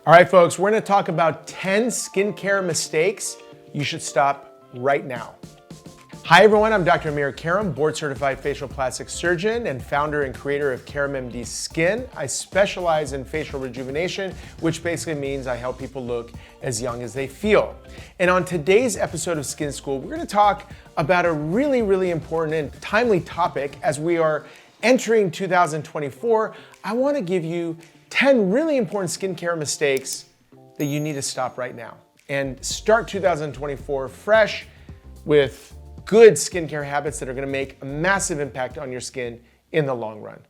All right, folks, we're gonna talk about 10 skincare mistakes you should stop right now. Hi everyone, I'm Dr. Amir Karam, board certified facial plastic surgeon and founder and creator of Karam MD Skin. I specialize in facial rejuvenation, which basically means I help people look as young as they feel. And on today's episode of Skin School, we're gonna talk about a really important and timely topic as we are entering 2024. I wanna give you 10 really important skincare mistakes that you need to stop right now and start 2024 fresh with good skincare habits that are gonna make a massive impact on your skin in the long run.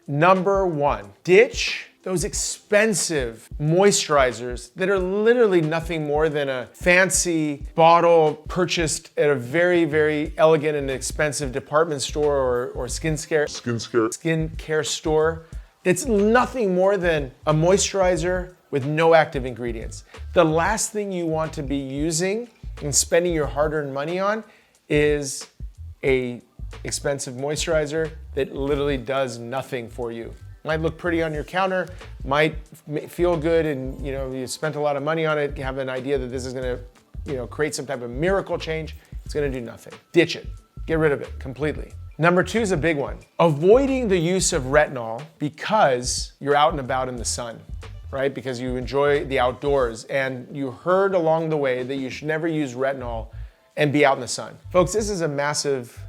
Number one, ditch those expensive moisturizers that are literally nothing more than a fancy bottle purchased at a very elegant and expensive department store or skincare store. It's nothing more than a moisturizer with no active ingredients. The last thing you want to be using and spending your hard-earned money on is a expensive moisturizer that literally does nothing for you. Might look pretty on your counter, might feel good, and you spent a lot of money on it, you have an idea that this is gonna create some type of miracle change. It's gonna do nothing. Ditch it, get rid of it completely. Number two is a big one. Avoiding the use of retinol because you're out and about in the sun, right? Because you enjoy the outdoors and you heard along the way that you should never use retinol and be out in the sun. Folks, this is a massive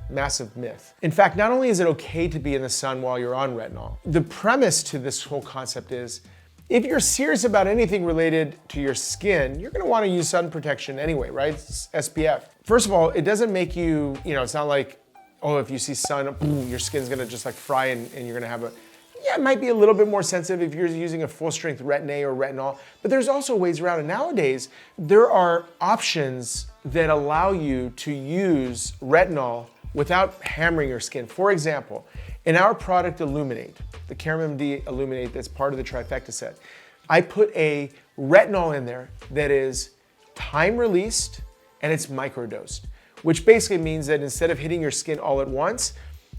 myth. In fact, not only is it okay to be in the sun while you're on retinol, the premise to this whole concept is if you're serious about anything related to your skin, you're gonna wanna use sun protection anyway, right? It's SPF. First of all, it doesn't make you, it's not like, oh, if you see sun, boom, your skin's gonna just like fry and you're gonna have it might be a little bit more sensitive if you're using a full strength Retin-A or retinol, but there's also ways around it. Nowadays, there are options that allow you to use retinol without hammering your skin. For example, in our product Illuminate, the Karam MD Illuminate that's part of the trifecta set, I put a retinol in there that is time released and it's microdosed, which basically means that instead of hitting your skin all at once,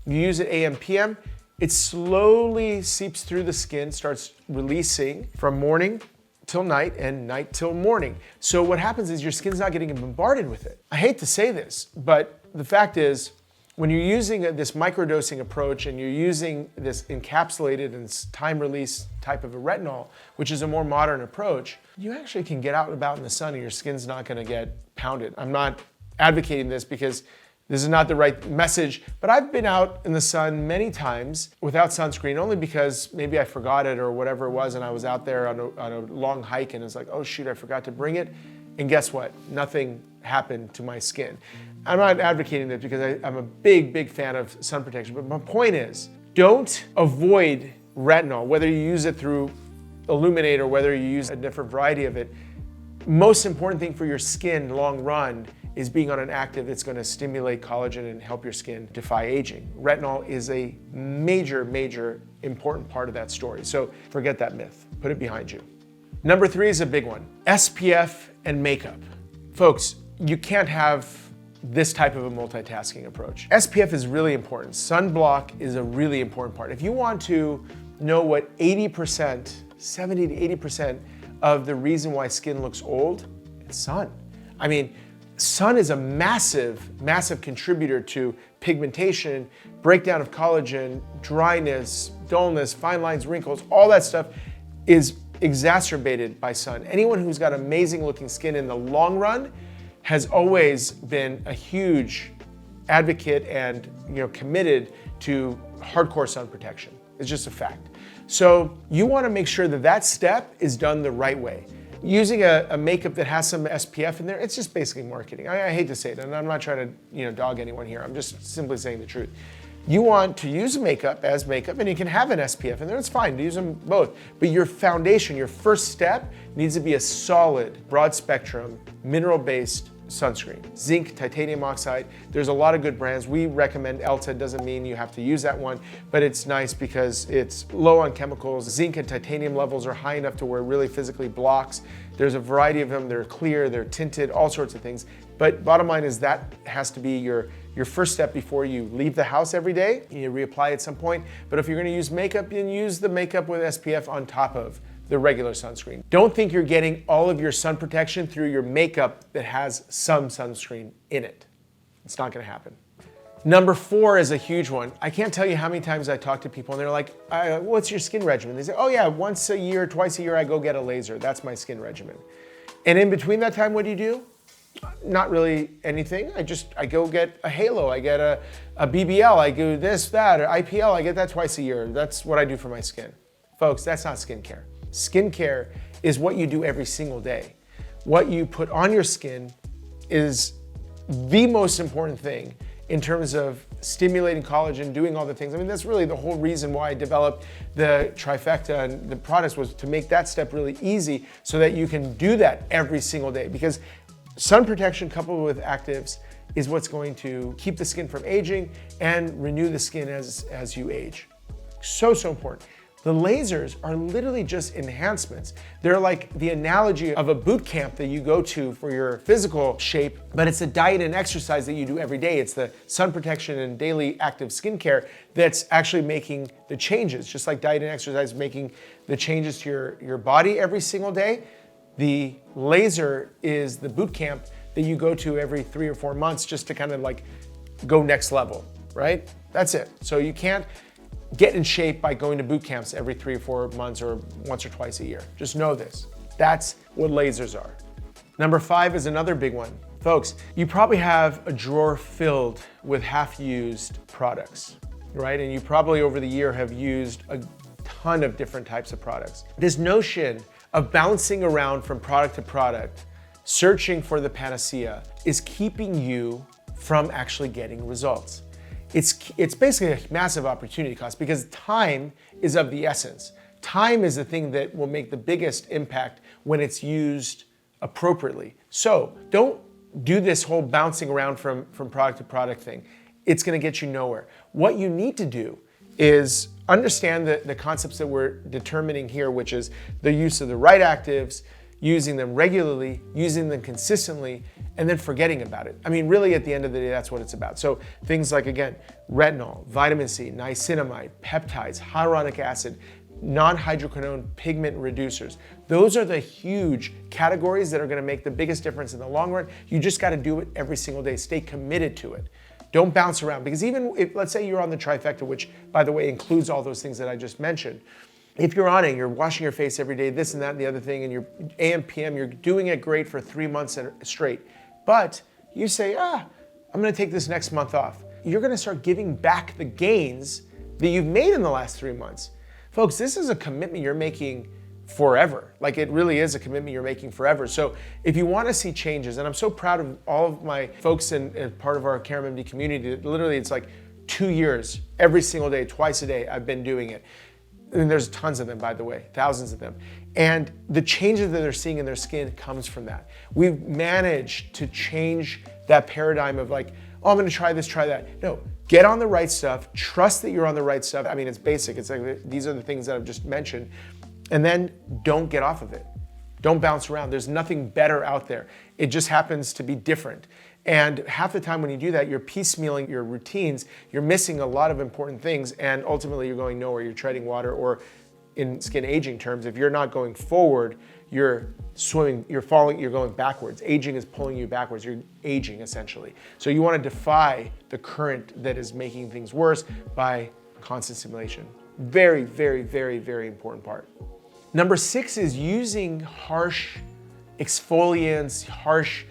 you use it AM, PM, it slowly seeps through the skin, starts releasing from morning till night and night till morning. So what happens is your skin's not getting bombarded with it. I hate to say this, but the fact is, when you're using this microdosing approach and you're using this encapsulated and time release type of a retinol, which is a more modern approach, you actually can get out and about in the sun and your skin's not gonna get pounded. I'm not advocating this because this is not the right message, but I've been out in the sun many times without sunscreen, only because maybe I forgot it or whatever it was, and I was out there on a long hike and it's like, oh shoot, I forgot to bring it. And guess what? Nothing happened to my skin. I'm not advocating this because I'm a big fan of sun protection, but my point is, don't avoid retinol, whether you use it through Illuminate or whether you use a different variety of it. Most important thing for your skin long run is being on an active that's gonna stimulate collagen and help your skin defy aging. Retinol is a major important part of that story. So forget that myth, put it behind you. Number three is a big one, SPF and makeup. Folks, you can't have this type of a multitasking approach. SPF is really important. Sunblock is a really important part. If you want to know what 70 to 80% of the reason why skin looks old, it's sun. I mean, sun is a massive contributor to pigmentation, breakdown of collagen, dryness, dullness, fine lines, wrinkles, all that stuff is exacerbated by sun. Anyone who's got amazing looking skin in the long run has always been a huge advocate and committed to hardcore sun protection. It's just a fact. So you wanna make sure that that step is done the right way. Using a makeup that has some SPF in there, it's just basically marketing. I hate to say it, and I'm not trying to dog anyone here. I'm just simply saying the truth. You want to use makeup as makeup, and you can have an SPF in there, it's fine to use them both. But your foundation, your first step, needs to be a solid, broad spectrum, mineral-based sunscreen. Zinc, titanium oxide, there's a lot of good brands. We recommend Elta, doesn't mean you have to use that one, but it's nice because it's low on chemicals. Zinc and titanium levels are high enough to where it really physically blocks. There's a variety of them, they're clear, they're tinted, all sorts of things. But bottom line is that has to be your first step before you leave the house every day. You reapply at some point, but if you're gonna use makeup, then use the makeup with SPF on top of the regular sunscreen. Don't think you're getting all of your sun protection through your makeup that has some sunscreen in it. It's not gonna happen. Number 4 is a huge one. I can't tell you how many times I talk to people and they're like, what's your skin regimen? They say, oh yeah, once a year, twice a year, I go get a laser. That's my skin regimen. And in between that time, what do? Not really anything. I go get a halo, I get a BBL, I do this, that, or IPL, I get that twice a year. That's what I do for my skin. Folks, that's not skincare. Skincare is what you do every single day. What you put on your skin is the most important thing in terms of stimulating collagen, doing all the things. I mean, that's really the whole reason why I developed the trifecta and the products, was to make that step really easy so that you can do that every single day. Because sun protection coupled with actives is what's going to keep the skin from aging and renew the skin as you age. So important. The lasers are literally just enhancements. They're like the analogy of a boot camp that you go to for your physical shape, but it's a diet and exercise that you do every day. It's the sun protection and daily active skincare that's actually making the changes, just like diet and exercise making the changes to your body every single day. The laser is the boot camp that you go to every 3 or 4 months just to kind of like go next level, right? That's it. So you can't get in shape by going to boot camps every 3 or 4 months or once or twice a year. Just know this. That's what lasers are. Number 5 is another big one. Folks, you probably have a drawer filled with half-used products, right? And you probably over the year have used a ton of different types of products. This notion of bouncing around from product to product, searching for the panacea, is keeping you from actually getting results. It's basically a massive opportunity cost because time is of the essence. Time is the thing that will make the biggest impact when it's used appropriately. So don't do this whole bouncing around from product to product thing. It's gonna get you nowhere. What you need to do is understand the concepts that we're determining here, which is the use of the right actives, using them regularly, using them consistently, and then forgetting about it. I mean, really at the end of the day, that's what it's about. So things like, again, retinol, vitamin C, niacinamide, peptides, hyaluronic acid, non-hydroquinone pigment reducers. Those are the huge categories that are gonna make the biggest difference in the long run. You just gotta do it every single day. Stay committed to it. Don't bounce around, because even if, let's say you're on the trifecta, which by the way includes all those things that I just mentioned, if you're on it, you're washing your face every day, this and that and the other thing, and you're AM, PM, you're doing it great for 3 months straight. But you say, I'm gonna take this next month off. You're gonna start giving back the gains that you've made in the last 3 months. Folks, this is a commitment you're making forever. Like, it really is a commitment you're making forever. So if you wanna see changes, and I'm so proud of all of my folks in part of our Karam MD community, literally it's like 2 years, every single day, twice a day, I've been doing it. And there's tons of them, by the way, thousands of them. And the changes that they're seeing in their skin comes from that. We've managed to change that paradigm of like, oh, I'm gonna try this, try that. No, get on the right stuff, trust that you're on the right stuff. I mean, it's basic, it's like, these are the things that I've just mentioned. And then don't get off of it. Don't bounce around. There's nothing better out there. It just happens to be different. And half the time when you do that, you're piecemealing your routines, you're missing a lot of important things, and ultimately you're going nowhere, you're treading water, or in skin aging terms, if you're not going forward, you're swimming, you're falling, you're going backwards. Aging is pulling you backwards, you're aging essentially. So you wanna defy the current that is making things worse by constant stimulation. Very, very, very, very important part. Number 6 is using harsh exfoliants, harsh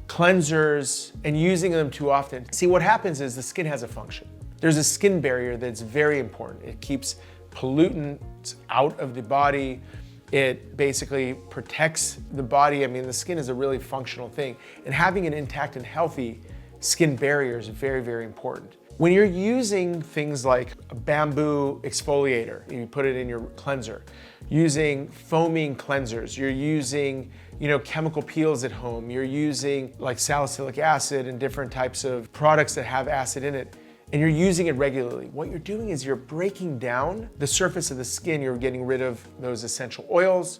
cleansers, and using them too often. See, what happens is the skin has a function. There's a skin barrier that's very important. It keeps pollutants out of the body. It basically protects the body. I mean, the skin is a really functional thing, and having an intact and healthy skin barrier is very, very important. When you're using things like a bamboo exfoliator, you put it in your cleanser, using foaming cleansers, you're using chemical peels at home, you're using like salicylic acid and different types of products that have acid in it, and you're using it regularly. What you're doing is you're breaking down the surface of the skin, you're getting rid of those essential oils,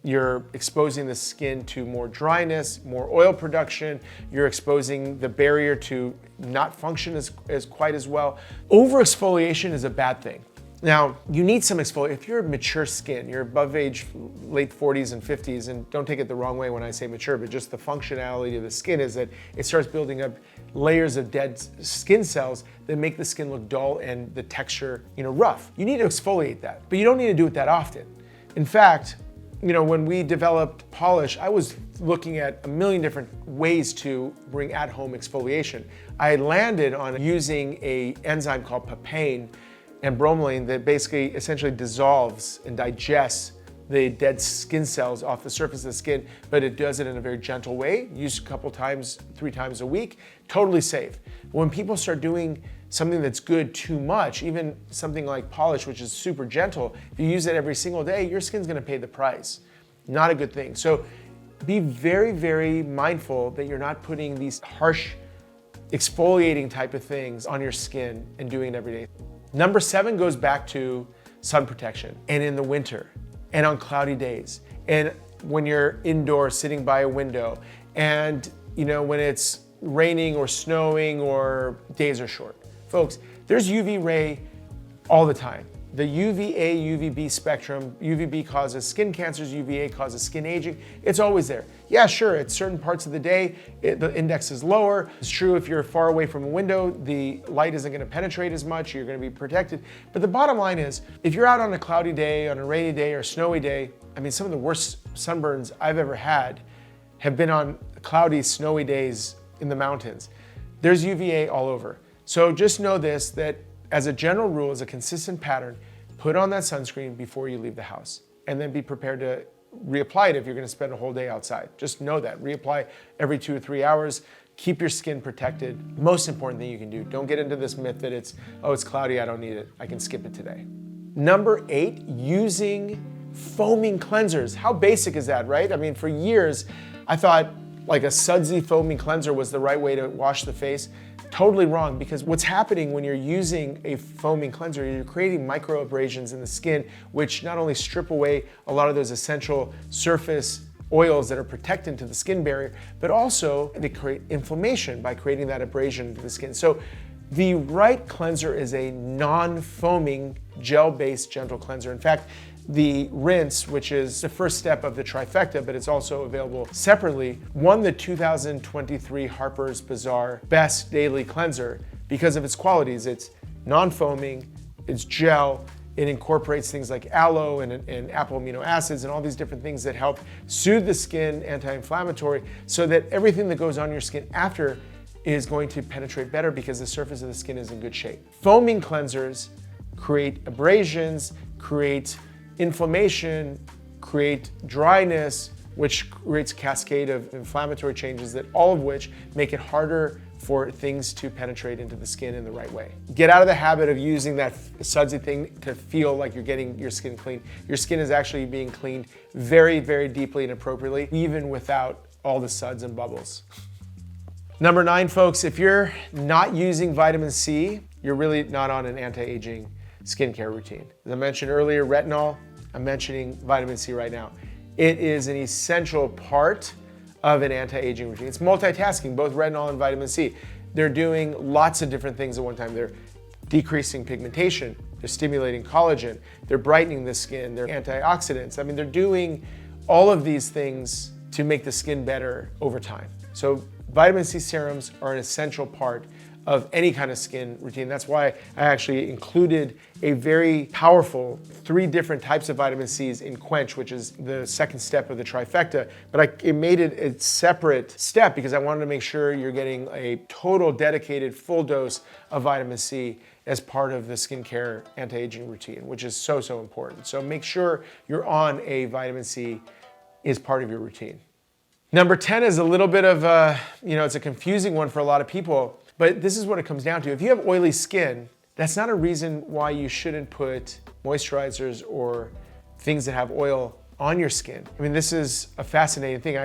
you're exposing the skin to more dryness, more oil production, you're exposing the barrier to not function as quite as well. Overexfoliation is a bad thing. Now, you need some exfoliation. If you're mature skin, you're above age, late 40s and 50s, and don't take it the wrong way when I say mature, but just the functionality of the skin is that it starts building up layers of dead skin cells that make the skin look dull and the texture, rough. You need to exfoliate that, but you don't need to do it that often. In fact, when we developed polish, I was looking at a million different ways to bring at-home exfoliation. I landed on using an enzyme called papain and bromelain that basically essentially dissolves and digests the dead skin cells off the surface of the skin, but it does it in a very gentle way. Use a couple times, 3 times a week, totally safe. When people start doing something that's good too much, even something like polish, which is super gentle, if you use it every single day, your skin's gonna pay the price. Not a good thing. So be very, very mindful that you're not putting these harsh exfoliating type of things on your skin and doing it every day. Number 7 goes back to sun protection, and in the winter, and on cloudy days, and when you're indoors sitting by a window, and when it's raining or snowing or days are short. Folks, there's UV ray all the time. The UVA, UVB spectrum, UVB causes skin cancers, UVA causes skin aging. It's always there. Yeah, sure, at certain parts of the day, the index is lower. It's true if you're far away from a window, the light isn't gonna penetrate as much, you're gonna be protected. But the bottom line is, if you're out on a cloudy day, on a rainy day, or a snowy day, some of the worst sunburns I've ever had have been on cloudy, snowy days in the mountains. There's UVA all over. So just know this, that as a general rule, as a consistent pattern, put on that sunscreen before you leave the house, and then be prepared to reapply it if you're gonna spend a whole day outside. Just know that. Reapply every 2 or 3 hours. Keep your skin protected. Most important thing you can do. Don't get into this myth that it's cloudy, I don't need it. I can skip it today. Number 8, using foaming cleansers. How basic is that, right? For years, I thought like a sudsy foaming cleanser was the right way to wash the face. Totally wrong, because what's happening when you're using a foaming cleanser, you're creating micro abrasions in the skin, which not only strip away a lot of those essential surface oils that are protecting to the skin barrier, but also they create inflammation by creating that abrasion into the skin. So the right cleanser is a non-foaming, gel-based gentle cleanser. In fact, the rinse, which is the first step of the trifecta, but it's also available separately, won the 2023 Harper's Bazaar Best Daily Cleanser because of its qualities. It's non-foaming, it's gel, it incorporates things like aloe and apple amino acids and all these different things that help soothe the skin, anti-inflammatory, so that everything that goes on your skin after is going to penetrate better because the surface of the skin is in good shape. Foaming cleansers create abrasions, create inflammation, create dryness, which creates a cascade of inflammatory changes, that all of which make it harder for things to penetrate into the skin in the right way. Get out of the habit of using that sudsy thing to feel like you're getting your skin clean. Your skin is actually being cleaned very, very deeply and appropriately, even without all the suds and bubbles. Number 9, folks, if you're not using vitamin C, you're really not on an anti-aging skincare routine. As I mentioned earlier, retinol, I'm mentioning vitamin C right now. It is an essential part of an anti-aging routine. It's multitasking, both retinol and vitamin C. They're doing lots of different things at one time. They're decreasing pigmentation, they're stimulating collagen, they're brightening the skin, they're antioxidants. They're doing all of these things to make the skin better over time. So vitamin C serums are an essential part of any kind of skin routine. That's why I actually included a very powerful 3 different types of vitamin C's in Quench, which is the second step of the trifecta. But it made it a separate step because I wanted to make sure you're getting a total dedicated full dose of vitamin C as part of the skincare anti-aging routine, which is so, so important. So make sure you're on a vitamin C as part of your routine. Number 10 is a little bit of it's a confusing one for a lot of people. But this is what it comes down to. If you have oily skin, that's not a reason why you shouldn't put moisturizers or things that have oil on your skin. This is a fascinating thing.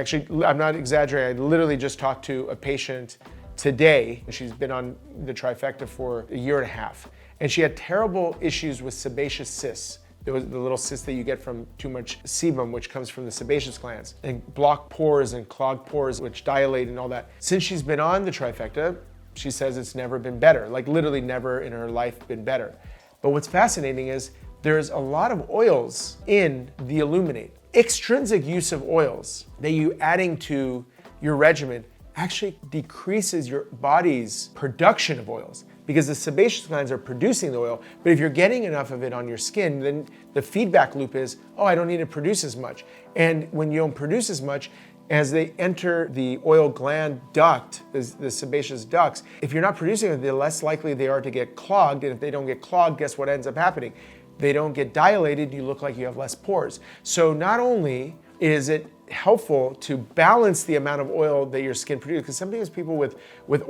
I'm not exaggerating. I literally just talked to a patient today. She's been on the trifecta for a year and a half. And she had terrible issues with sebaceous cysts. There was the little cysts that you get from too much sebum, which comes from the sebaceous glands, and blocked pores and clogged pores, which dilate and all that. Since she's been on the trifecta, she says it's never been better, like literally never in her life been better. But what's fascinating is there's a lot of oils in the Illuminate. Extrinsic use of oils that you adding to your regimen actually decreases your body's production of oils because the sebaceous glands are producing the oil. But if you're getting enough of it on your skin, then the feedback loop is, oh, I don't need to produce as much. And when you don't produce as much, as they enter the oil gland duct, the sebaceous ducts, if you're not producing it, the less likely they are to get clogged. And if they don't get clogged, guess what ends up happening? They don't get dilated, you look like you have less pores. So not only is it helpful to balance the amount of oil that your skin produces, because sometimes people with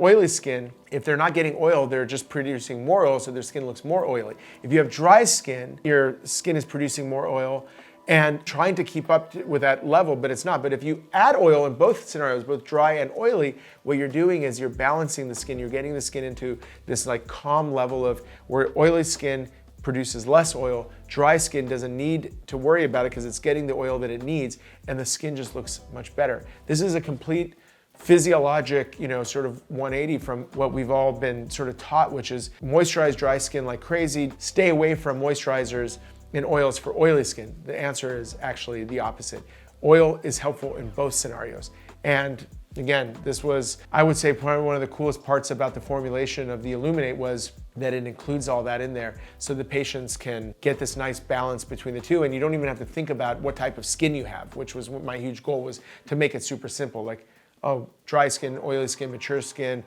oily skin, if they're not getting oil, they're just producing more oil, so their skin looks more oily. If you have dry skin, your skin is producing more oil and trying to keep up with that level, but it's not. But if you add oil in both scenarios, both dry and oily, what you're doing is you're balancing the skin. You're getting the skin into this like calm level of where oily skin produces less oil, dry skin doesn't need to worry about it because it's getting the oil that it needs, and the skin just looks much better. This is a complete physiologic, sort of 180 from what we've all been sort of taught, which is moisturize dry skin like crazy, stay away from moisturizers and oils for oily skin. The answer is actually the opposite. Oil is helpful in both scenarios. And again, this was, I would say, probably one of the coolest parts about the formulation of the Illuminate was that it includes all that in there so the patients can get this nice balance between the two, and you don't even have to think about what type of skin you have, which was what my huge goal was, to make it super simple. Like, oh, dry skin, oily skin, mature skin,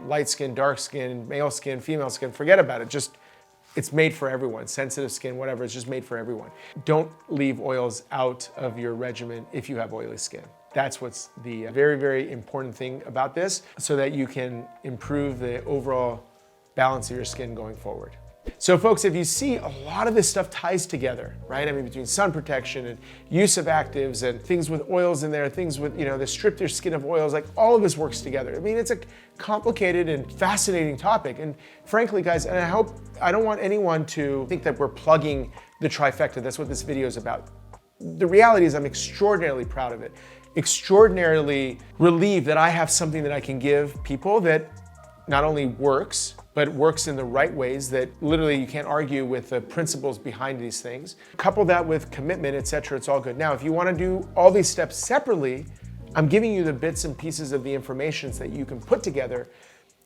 light skin, dark skin, male skin, female skin, forget about it. Just, it's made for everyone. Sensitive skin, whatever, it's just made for everyone. Don't leave oils out of your regimen if you have oily skin. That's what's the very, very important thing about this, so that you can improve the overall balance of your skin going forward. So folks, if you see, a lot of this stuff ties together, right? I mean, between sun protection and use of actives and things with oils in there, things with, that strip your skin of oils, like all of this works together. I mean, it's a complicated and fascinating topic. And frankly, guys, and I don't want anyone to think that we're plugging the trifecta. That's what this video is about. The reality is I'm extraordinarily proud of it. Extraordinarily relieved that I have something that I can give people that not only works, but works in the right ways that literally you can't argue with the principles behind these things. Couple that with commitment, etc., it's all good. Now, if you want to do all these steps separately, I'm giving you the bits and pieces of the information that you can put together.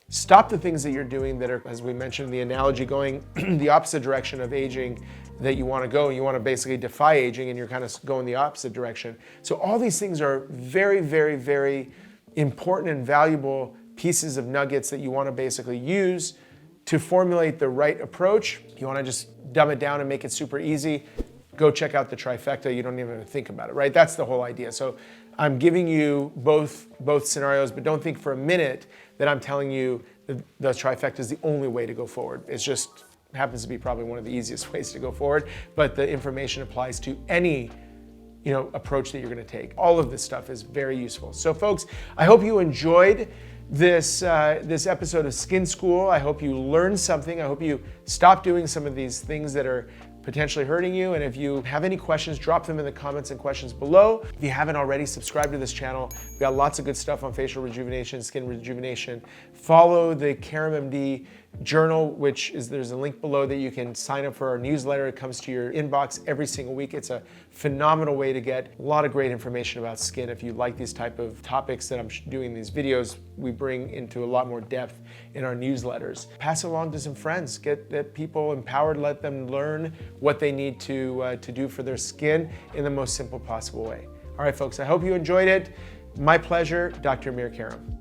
Stop the things that you're doing that are, as we mentioned, the analogy going the opposite direction of aging that you want to go. You want to basically defy aging and you're kind of going the opposite direction. So all these things are very, very, very important and valuable pieces of nuggets that you want to basically use to formulate the right approach. You want to just dumb it down and make it super easy, go check out the trifecta. You don't even think about it, right? That's the whole idea. So I'm giving you both scenarios, but don't think for a minute that I'm telling you that the trifecta is the only way to go forward. It's just happens to be probably one of the easiest ways to go forward, but the information applies to any approach that you're going to take. All of this stuff is very useful. So folks, I hope you enjoyed this episode of Skin School. I hope you learned something. I hope you stop doing some of these things that are potentially hurting you. And if you have any questions, drop them in the comments and questions below. If you haven't already, subscribe to this channel. We've got lots of good stuff on facial rejuvenation, skin rejuvenation. Follow the Karam MD journal, there's a link below that you can sign up for our newsletter. It comes to your inbox every single week. It's a phenomenal way to get a lot of great information about skin. If you like these type of topics that I'm doing these videos, we bring into a lot more depth in our newsletters. Pass it along to some friends. Get people empowered. Let them learn what they need to do for their skin in the most simple possible way. All right, folks, I hope you enjoyed it. My pleasure, Dr. Amir Karam.